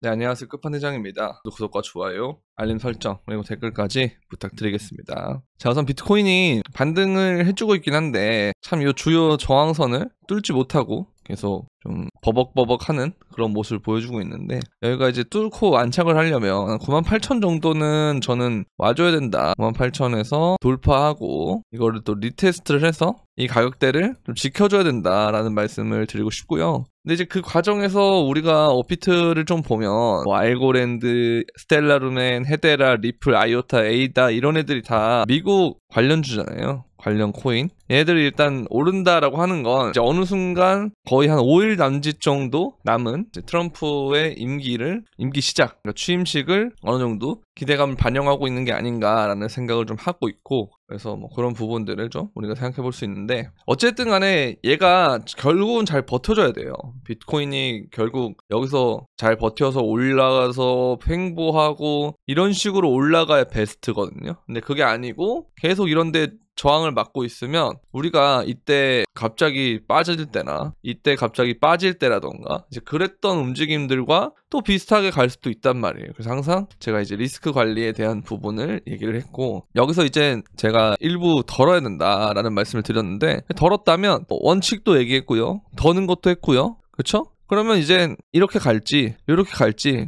네, 안녕하세요. 끝판대장입니다. 구독과 좋아요, 알림 설정, 그리고 댓글까지 부탁드리겠습니다. 자, 우선 비트코인이 반등을 해주고 있긴 한데 참 이 주요 저항선을 뚫지 못하고 계속 좀 버벅버벅하는 그런 모습을 보여주고 있는데, 여기가 이제 뚫고 안착을 하려면 98,000 정도는 저는 와줘야 된다. 98,000에서 돌파하고 이거를 또 리테스트를 해서 이 가격대를 좀 지켜줘야 된다라는 말씀을 드리고 싶고요. 근데 이제 그 과정에서 우리가 업비트를 좀 보면 뭐 알고랜드, 스텔라루멘, 헤데라, 리플, 아이오타, 에이다 이런 애들이 다 미국 관련주잖아요. 관련 코인. 얘들이 일단 오른다라고 하는 건 이제 어느 순간 거의 한 5일 남짓 정도 남은 이제 트럼프의 임기 시작, 그러니까 취임식을 어느 정도 기대감을 반영하고 있는 게 아닌가라는 생각을 좀 하고 있고, 그래서 뭐 그런 부분들을 좀 우리가 생각해 볼 수 있는데, 어쨌든 간에 얘가 결국은 잘 버텨줘야 돼요. 비트코인이 결국 여기서 잘 버텨서 올라가서 횡보하고 이런 식으로 올라가야 베스트거든요. 근데 그게 아니고 계속 이런데 저항을 맞고 있으면 우리가 이때 갑자기 빠질 때나 이때 갑자기 빠질 때라던가 이제 그랬던 움직임들과 또 비슷하게 갈 수도 있단 말이에요. 그래서 항상 제가 이제 리스크 관리에 대한 부분을 얘기를 했고, 여기서 이제 제가 일부 덜어야 된다라는 말씀을 드렸는데, 덜었다면 원칙도 얘기했고요, 더는 것도 했고요, 그렇죠? 그러면 이제 이렇게 갈지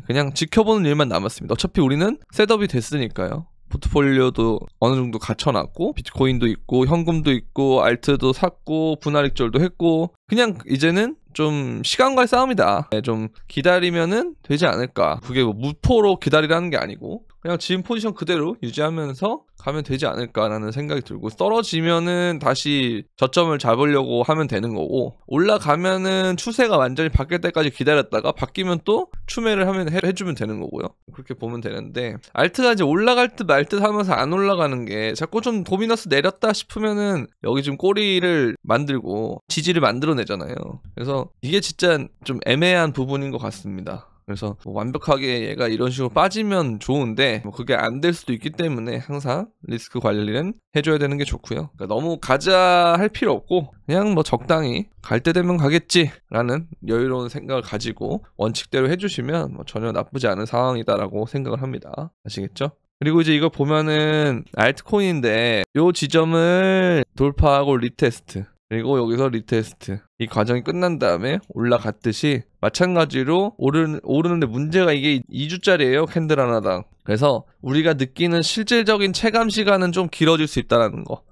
그냥 지켜보는 일만 남았습니다. 어차피 우리는 셋업이 됐으니까요. 포트폴리오도 어느 정도 갖춰놨고, 비트코인도 있고, 현금도 있고, 알트도 샀고, 분할익절도 했고, 그냥 이제는 좀 시간과의 싸움이다. 좀 기다리면은 되지 않을까. 그게 뭐 무포로 기다리라는 게 아니고 그냥 지금 포지션 그대로 유지하면서 가면 되지 않을까라는 생각이 들고, 떨어지면은 다시 저점을 잡으려고 하면 되는 거고, 올라가면은 추세가 완전히 바뀔 때까지 기다렸다가 바뀌면 또 추매를 하면 해주면 되는 거고요. 그렇게 보면 되는데, 알트가 이제 올라갈 듯 말 듯 하면서 안 올라가는 게 자꾸 좀 도미너스 내렸다 싶으면은 여기 지금 꼬리를 만들고 지지를 만들어내잖아요. 그래서 이게 진짜 좀 애매한 부분인 것 같습니다. 그래서 뭐 완벽하게 얘가 이런 식으로 빠지면 좋은데 뭐 그게 안 될 수도 있기 때문에 항상 리스크 관리는 해줘야 되는 게 좋고요. 그러니까 너무 가자 할 필요 없고 그냥 뭐 적당히 갈 때 되면 가겠지라는 여유로운 생각을 가지고 원칙대로 해주시면 뭐 전혀 나쁘지 않은 상황이다라고 생각을 합니다. 아시겠죠? 그리고 이제 이거 보면은 알트코인인데 요 지점을 돌파하고 리테스트, 그리고 여기서 리테스트, 이 과정이 끝난 다음에 올라갔듯이 마찬가지로 오르는데 문제가 이게 2주짜리예요 캔들 하나당. 그래서 우리가 느끼는 실질적인 체감 시간은 좀 길어질 수 있다는 거,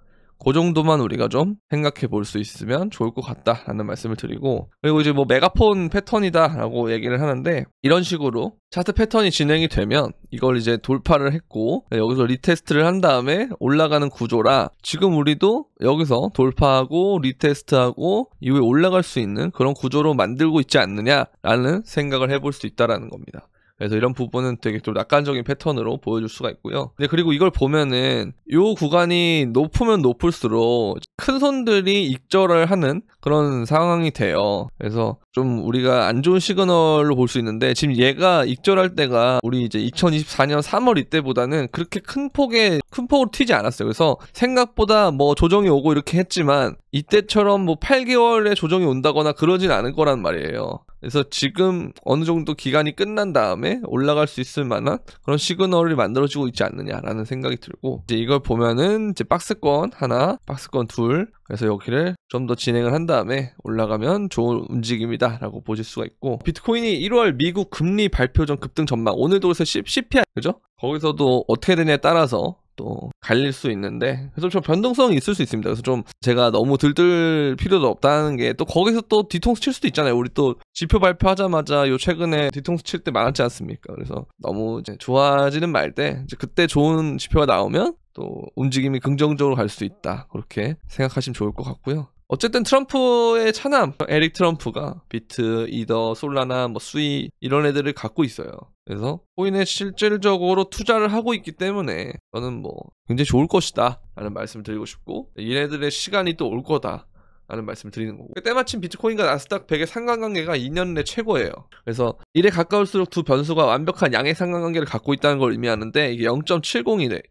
그 정도만 우리가 좀 생각해 볼 수 있으면 좋을 것 같다라는 말씀을 드리고, 그리고 이제 뭐 메가폰 패턴이다라고 얘기를 하는데, 이런 식으로 차트 패턴이 진행이 되면 이걸 이제 돌파를 했고 여기서 리테스트를 한 다음에 올라가는 구조라, 지금 우리도 여기서 돌파하고 리테스트하고 이후에 올라갈 수 있는 그런 구조로 만들고 있지 않느냐라는 생각을 해볼 수 있다라는 겁니다. 그래서 이런 부분은 되게 좀 낙관적인 패턴으로 보여줄 수가 있고요. 근데 그리고 이걸 보면은 이 구간이 높으면 높을수록 큰 손들이 익절을 하는 그런 상황이 돼요. 그래서 좀 우리가 안 좋은 시그널로 볼 수 있는데, 지금 얘가 익절할 때가 우리 이제 2024년 3월 이때보다는 그렇게 큰 폭으로 튀지 않았어요. 그래서 생각보다 뭐 조정이 오고 이렇게 했지만 이때처럼 뭐 8개월에 조정이 온다거나 그러진 않을 거란 말이에요. 그래서 지금 어느 정도 기간이 끝난 다음에 올라갈 수 있을 만한 그런 시그널이 만들어지고 있지 않느냐라는 생각이 들고, 이제 이걸 보면은 이제 박스권 하나, 박스권 둘, 그래서 여기를 좀 더 진행을 한 다음에 올라가면 좋은 움직임이다 라고 보실 수가 있고, 비트코인이 1월 미국 금리 발표 전 급등 전망, 오늘도 그래서 CPI, 그죠? 거기서도 어떻게 되냐에 따라서 또 갈릴 수 있는데, 그래서 좀 변동성이 있을 수 있습니다. 그래서 좀 제가 너무 들들 필요도 없다는 게, 또 거기서 또 뒤통수 칠 수도 있잖아요. 우리 또 지표 발표하자마자 요 최근에 뒤통수 칠 때 많았지 않습니까? 그래서 너무 이제 좋아지는 말 때 이제 그때 좋은 지표가 나오면 또 움직임이 긍정적으로 갈 수 있다, 그렇게 생각하시면 좋을 것 같고요. 어쨌든 트럼프의 차남 에릭 트럼프가 비트, 이더, 솔라나, 뭐 수이 이런 애들을 갖고 있어요. 그래서 코인에 실질적으로 투자를 하고 있기 때문에 저는 뭐 굉장히 좋을 것이다 라는 말씀을 드리고 싶고, 얘네들의 시간이 또 올 거다 라는 말씀을 드리는 거고, 때마침 비트코인과 나스닥 100의 상관관계가 2년 내 최고예요. 그래서 1에 가까울수록 두 변수가 완벽한 양의 상관관계를 갖고 있다는 걸 의미하는데, 이게 0.70이래.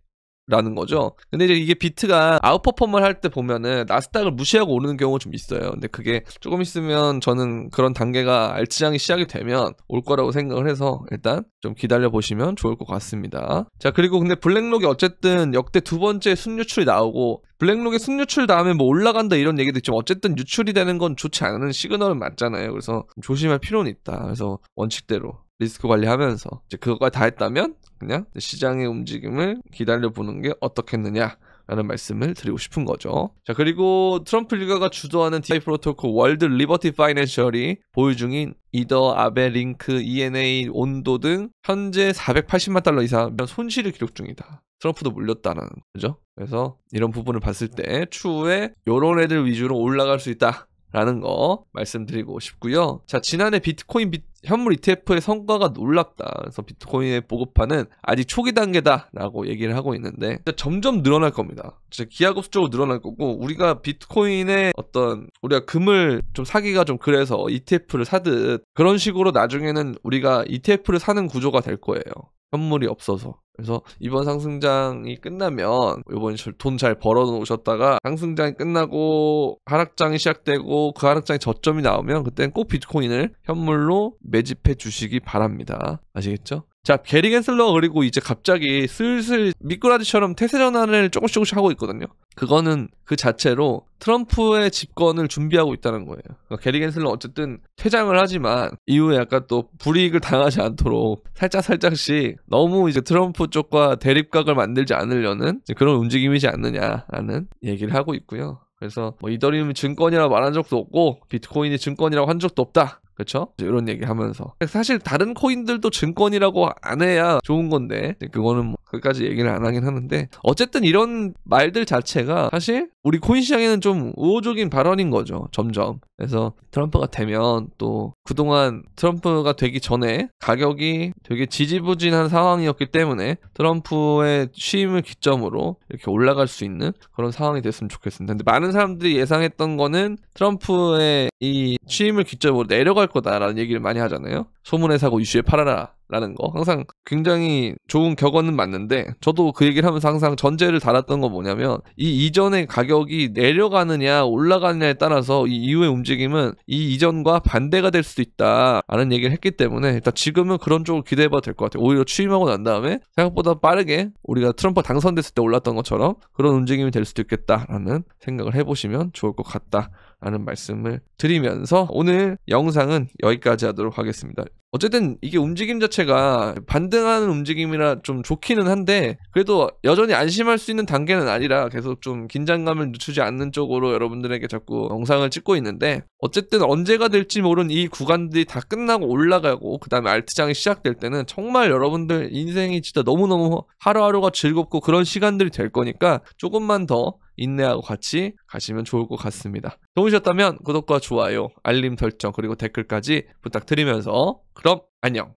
라는 거죠. 근데 이제 이게 비트가 아웃퍼폼을 할 때 보면은 나스닥을 무시하고 오르는 경우가 좀 있어요. 근데 그게 조금 있으면 저는 그런 단계가 알츠장이 시작이 되면 올 거라고 생각을 해서 일단 좀 기다려 보시면 좋을 것 같습니다. 자, 그리고 근데 블랙록이 어쨌든 역대 두 번째 순유출이 나오고 블랙록의 순유출 다음에 뭐 올라간다 이런 얘기도 있지만 어쨌든 유출이 되는 건 좋지 않은 시그널은 맞잖아요. 그래서 조심할 필요는 있다. 그래서 원칙대로 리스크 관리하면서 이제 그거가 다 했다면 그냥 시장의 움직임을 기다려보는 게 어떻겠느냐 라는 말씀을 드리고 싶은 거죠. 자, 그리고 트럼프 일가가 주도하는 DeFi 프로토콜 월드 리버티 파이낸셜이 보유 중인 이더, 아베, 링크, ENA, 온도 등 현재 480만 달러 이상 손실을 기록 중이다. 트럼프도 물렸다는 거죠. 그래서 이런 부분을 봤을 때 추후에 이런 애들 위주로 올라갈 수 있다 라는 거 말씀드리고 싶고요. 자, 지난해 비트코인 현물 ETF의 성과가 놀랍다. 그래서 비트코인의 보급화는 아직 초기 단계다 라고 얘기를 하고 있는데 점점 늘어날 겁니다. 진짜 기하급수적으로 늘어날 거고 우리가 비트코인의 우리가 금을 좀 사기가 좀 그래서 ETF를 사듯 그런 식으로 나중에는 우리가 ETF를 사는 구조가 될 거예요. 현물이 없어서. 그래서 이번 상승장이 끝나면 이번 돈 잘 벌어 놓으셨다가 상승장이 끝나고 하락장이 시작되고 그 하락장에 저점이 나오면 그때는 꼭 비트코인을 현물로 매집해 주시기 바랍니다. 아시겠죠? 자, 게리 겐슬러가 그리고 이제 갑자기 슬슬 미꾸라지처럼 태세 전환을 조금씩 하고 있거든요. 그거는 그 자체로 트럼프의 집권을 준비하고 있다는 거예요. 그러니까 게리 겐슬러 어쨌든 퇴장을 하지만 이후에 약간 또 불이익을 당하지 않도록 살짝씩 너무 이제 트럼프 쪽과 대립각을 만들지 않으려는 그런 움직임이지 않느냐라는 얘기를 하고 있고요. 그래서 뭐 이더리움이 증권이라고 말한 적도 없고 비트코인이 증권이라고 한 적도 없다. 그렇죠? 이런 얘기 하면서 사실 다른 코인들도 증권이라고 안 해야 좋은 건데 그거는 뭐 그까지 얘기를 안 하긴 하는데 어쨌든 이런 말들 자체가 사실 우리 코인 시장에는 좀 우호적인 발언인 거죠. 점점. 그래서 트럼프가 되면 또 그동안 트럼프가 되기 전에 가격이 되게 지지부진한 상황이었기 때문에 트럼프의 취임을 기점으로 이렇게 올라갈 수 있는 그런 상황이 됐으면 좋겠습니다. 근데 많은 사람들이 예상했던 거는 트럼프의 이 취임을 기점으로 내려갈 거다라는 얘기를 많이 하잖아요. 소문에 사고 이슈에 팔아라 라는 거 항상 굉장히 좋은 격언은 맞는데 저도 그 얘기를 하면서 항상 전제를 달았던 건 뭐냐면 이 이전의 가격이 내려가느냐 올라가느냐에 따라서 이 이후의 움직임은 이 이전과 반대가 될 수도 있다 라는 얘기를 했기 때문에 일단 지금은 그런 쪽으로 기대해봐도 될 것 같아요. 오히려 취임하고 난 다음에 생각보다 빠르게 우리가 트럼프 당선됐을 때 올랐던 것처럼 그런 움직임이 될 수도 있겠다라는 생각을 해보시면 좋을 것 같다 라는 말씀을 드리면서 오늘 영상은 여기까지 하도록 하겠습니다. 어쨌든 이게 움직임 자체가 반등하는 움직임이라 좀 좋기는 한데 그래도 여전히 안심할 수 있는 단계는 아니라 계속 좀 긴장감을 늦추지 않는 쪽으로 여러분들에게 자꾸 영상을 찍고 있는데 어쨌든 언제가 될지 모르는 이 구간들이 다 끝나고 올라가고 그 다음에 알트장이 시작될 때는 정말 여러분들 인생이 진짜 너무너무 하루하루가 즐겁고 그런 시간들이 될 거니까 조금만 더 인내하고 같이 가시면 좋을 것 같습니다. 도우셨다면 구독과 좋아요, 알림 설정 그리고 댓글까지 부탁드리면서 그럼 안녕.